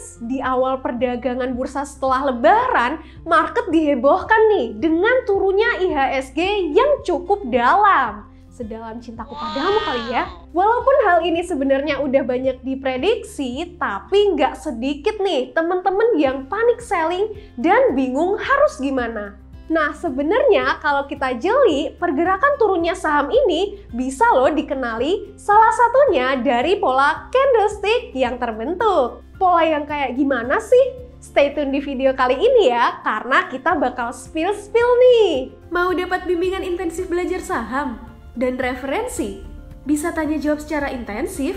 Traders, di awal perdagangan bursa setelah Lebaran, market dihebohkan nih dengan turunnya IHSG yang cukup dalam. Sedalam cintaku padamu kali ya. Walaupun hal ini sebenarnya udah banyak diprediksi, tapi nggak sedikit nih teman-teman yang panik selling dan bingung harus gimana. Nah, sebenarnya kalau kita jeli, pergerakan turunnya saham ini bisa loh dikenali salah satunya dari pola candlestick yang terbentuk. Pola yang kayak gimana sih? Stay tune di video kali ini ya, karena kita bakal spill nih. Mau dapat bimbingan intensif belajar saham dan referensi? Bisa tanya jawab secara intensif?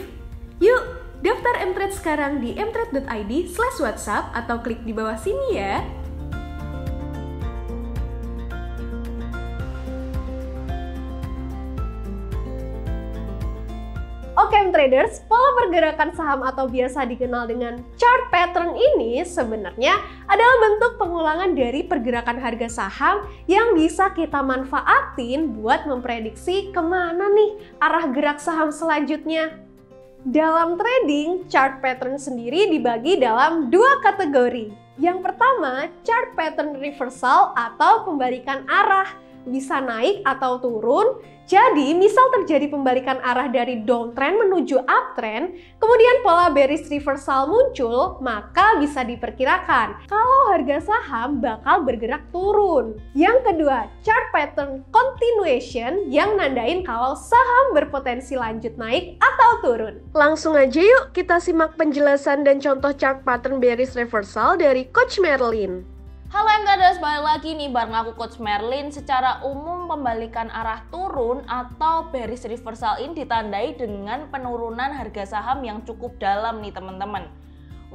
Yuk, daftar mtrade sekarang di mtrade.id/whatsapp atau klik di bawah sini ya. Oke traders, pola pergerakan saham atau biasa dikenal dengan chart pattern ini sebenarnya adalah bentuk pengulangan dari pergerakan harga saham yang bisa kita manfaatin buat memprediksi kemana nih arah gerak saham selanjutnya. Dalam trading, chart pattern sendiri dibagi dalam dua kategori. Yang pertama, chart pattern reversal atau pembalikan arah, bisa naik atau turun. Jadi, misal terjadi pembalikan arah dari downtrend menuju uptrend, kemudian pola bearish reversal muncul, maka bisa diperkirakan kalau harga saham bakal bergerak turun. Yang kedua, chart pattern continuation yang nandain kalau saham berpotensi lanjut naik atau turun. Langsung aja yuk kita simak penjelasan dan contoh chart pattern bearish reversal dari Coach Merlin. Halo Traders, balik lagi nih bareng aku Coach Merlin. Secara umum pembalikan arah turun atau bearish reversal ini ditandai dengan penurunan harga saham yang cukup dalam nih teman-teman.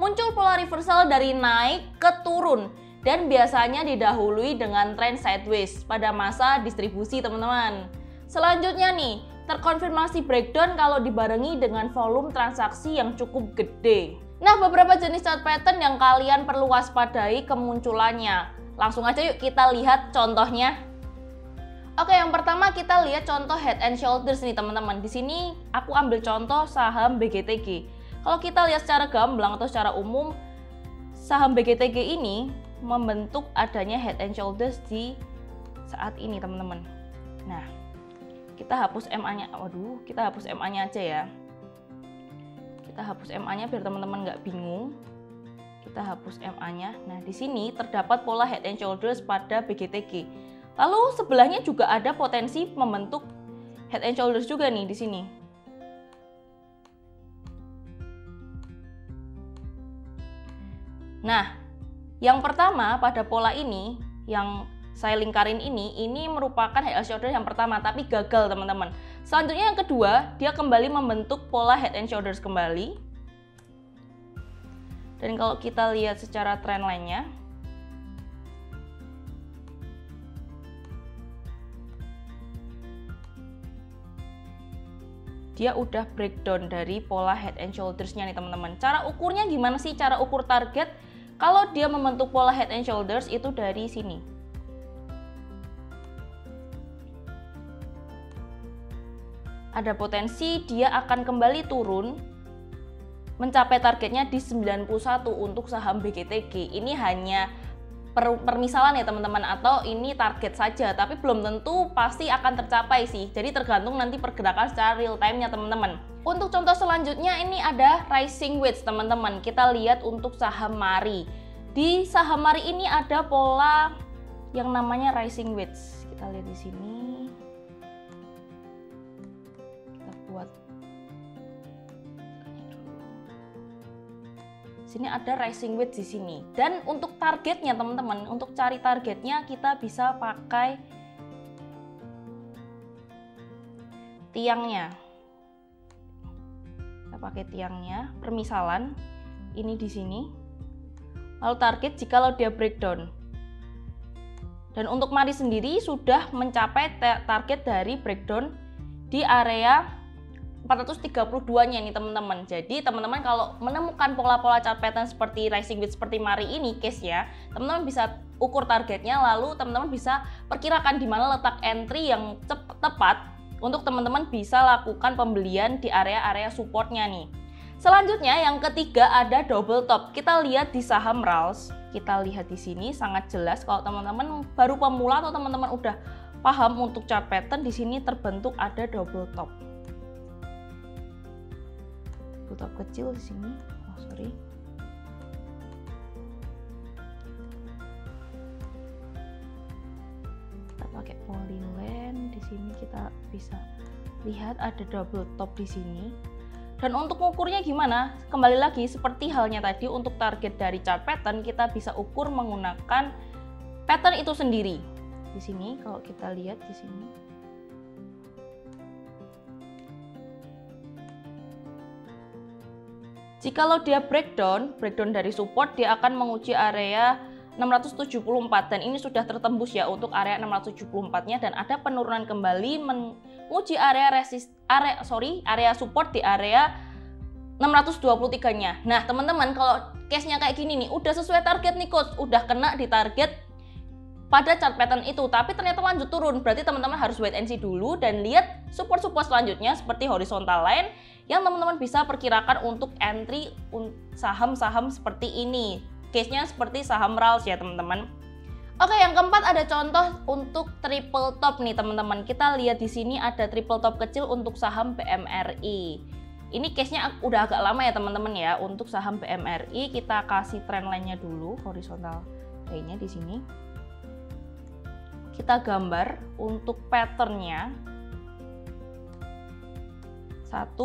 Muncul pola reversal dari naik ke turun dan biasanya didahului dengan tren sideways pada masa distribusi teman-teman. Selanjutnya nih, terkonfirmasi breakdown kalau dibarengi dengan volume transaksi yang cukup gede. Nah, beberapa jenis chart pattern yang kalian perlu waspadai kemunculannya. Langsung aja yuk kita lihat contohnya. Oke, yang pertama kita lihat contoh head and shoulders nih teman-teman. Di sini aku ambil contoh saham BGTG. Kalau kita lihat secara gamblang atau secara umum, saham BGTG ini membentuk adanya head and shoulders di saat ini teman-teman. Nah, kita hapus MA-nya. Waduh, kita hapus MA-nya aja ya. Kita hapus MA-nya biar teman-teman nggak bingung. Kita hapus MA-nya. Nah, di sini terdapat pola head and shoulders pada BGTG. Lalu sebelahnya juga ada potensi membentuk head and shoulders juga nih di sini. Nah, yang pertama pada pola ini yang saya lingkarin ini merupakan head and shoulders yang pertama, tapi gagal teman-teman. Selanjutnya yang kedua, dia kembali membentuk pola head and shoulders kembali. Dan kalau kita lihat secara trendline-nya, dia udah breakdown dari pola head and shoulders-nya nih teman-teman. Cara ukurnya gimana sih? Cara ukur target kalau dia membentuk pola head and shoulders itu dari sini. Ada potensi dia akan kembali turun mencapai targetnya di 91 untuk saham BGTG. Ini hanya permisalan ya teman-teman, atau ini target saja, tapi belum tentu pasti akan tercapai sih. Jadi tergantung nanti pergerakan secara real time-nya teman-teman. Untuk contoh selanjutnya ini ada rising wedge teman-teman. Kita lihat untuk saham Mari. Di saham Mari ini ada pola yang namanya rising wedge. Kita lihat di sini. Sini ada rising wedge di sini. Dan untuk targetnya teman-teman, untuk cari targetnya kita bisa pakai tiangnya. Kita pakai tiangnya, permisalan ini di sini. Lalu target jikalau dia breakdown. Dan untuk Mari sendiri sudah mencapai target dari breakdown di area 432-nya nih teman-teman. Jadi teman-teman kalau menemukan pola-pola chart pattern seperti rising wedge seperti Mari ini case ya, teman-teman bisa ukur targetnya, lalu teman-teman bisa perkirakan di mana letak entry yang tepat untuk teman-teman bisa lakukan pembelian di area-area supportnya nih. Selanjutnya yang ketiga ada double top. Kita lihat di saham RALS. Kita lihat di sini sangat jelas kalau teman-teman baru pemula atau teman-teman udah paham untuk chart pattern, di sini terbentuk ada double top. Double top kecil di sini. Oh, sorry. Kita pakai polyline. Di sini kita bisa lihat ada double top di sini. Dan untuk mengukurnya gimana? Kembali lagi seperti halnya tadi, untuk target dari chart pattern kita bisa ukur menggunakan pattern itu sendiri. Di sini kalau kita lihat di sini. Jikalau dia breakdown dari support, dia akan menguji area 674 dan ini sudah tertembus ya untuk area 674-nya, dan ada penurunan kembali menguji area support di area 623-nya. Nah, teman-teman, kalau case-nya kayak gini nih, udah sesuai target nih coach, udah kena di target pada chart pattern itu, tapi ternyata lanjut turun, berarti teman-teman harus wait and see dulu dan lihat support-support selanjutnya seperti horizontal line yang teman-teman bisa perkirakan untuk entry saham-saham seperti ini. Case-nya seperti saham RALS ya teman-teman. Oke, yang keempat ada contoh untuk triple top nih teman-teman. Kita lihat di sini ada triple top kecil untuk saham BMRI. Ini case-nya udah agak lama ya teman-teman ya. Untuk saham BMRI kita kasih trend line-nya dulu, horizontal line-nya di sini. Kita gambar untuk patternnya 1,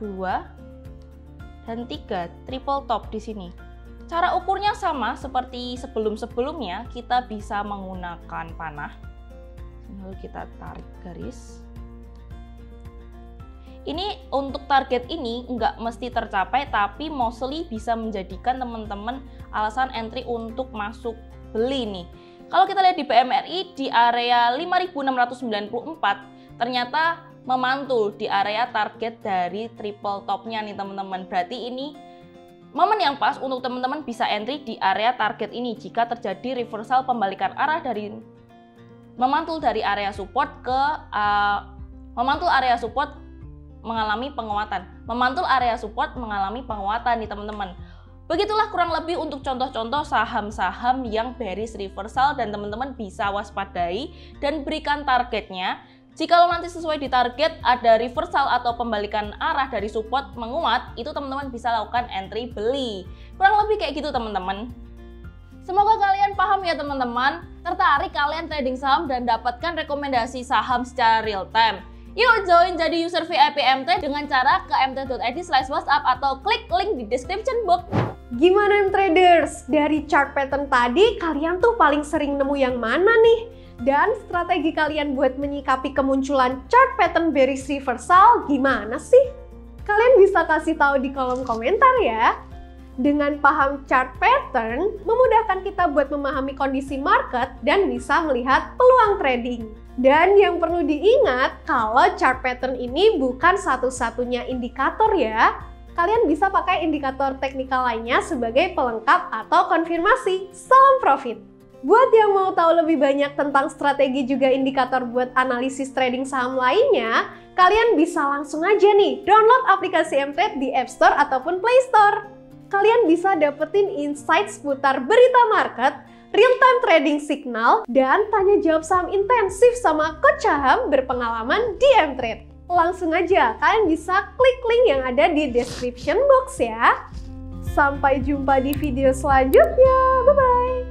2, dan 3 triple top di sini. Cara ukurnya sama seperti sebelum-sebelumnya, kita bisa menggunakan panah. Lalu kita tarik garis. Ini untuk target ini nggak mesti tercapai, tapi mostly bisa menjadikan teman-teman alasan entry untuk masuk beli nih. Kalau kita lihat di BMRI di area 5.694 ternyata memantul di area target dari triple topnya nih teman-teman. Berarti ini momen yang pas untuk teman-teman bisa entry di area target ini jika terjadi reversal pembalikan arah dari memantul dari area support ke memantul area support mengalami penguatan. Memantul area support mengalami penguatan nih teman-teman. Begitulah kurang lebih untuk contoh-contoh saham-saham yang bearish reversal dan teman-teman bisa waspadai dan berikan targetnya. Jikalau nanti sesuai di target ada reversal atau pembalikan arah dari support menguat, itu teman-teman bisa lakukan entry beli. Kurang lebih kayak gitu teman-teman. Semoga kalian paham ya teman-teman. Tertarik kalian trading saham dan dapatkan rekomendasi saham secara real time? Yuk join jadi user VIP MT dengan cara ke mt.id/whatsapp atau klik link di description box. Gimana traders? Dari chart pattern tadi kalian tuh paling sering nemu yang mana nih? Dan strategi kalian buat menyikapi kemunculan chart pattern bearish reversal gimana sih? Kalian bisa kasih tahu di kolom komentar ya. Dengan paham chart pattern, memudahkan kita buat memahami kondisi market dan bisa melihat peluang trading. Dan yang perlu diingat, kalau chart pattern ini bukan satu-satunya indikator ya. Kalian bisa pakai indikator teknikal lainnya sebagai pelengkap atau konfirmasi. Salam profit! Buat yang mau tahu lebih banyak tentang strategi juga indikator buat analisis trading saham lainnya, kalian bisa langsung aja nih download aplikasi Mtrade di App Store ataupun Play Store. Kalian bisa dapetin insight seputar berita market, real-time trading signal, dan tanya jawab saham intensif sama coach saham berpengalaman di Mtrade. Langsung aja, kalian bisa klik link yang ada di description box ya. Sampai jumpa di video selanjutnya. Bye-bye!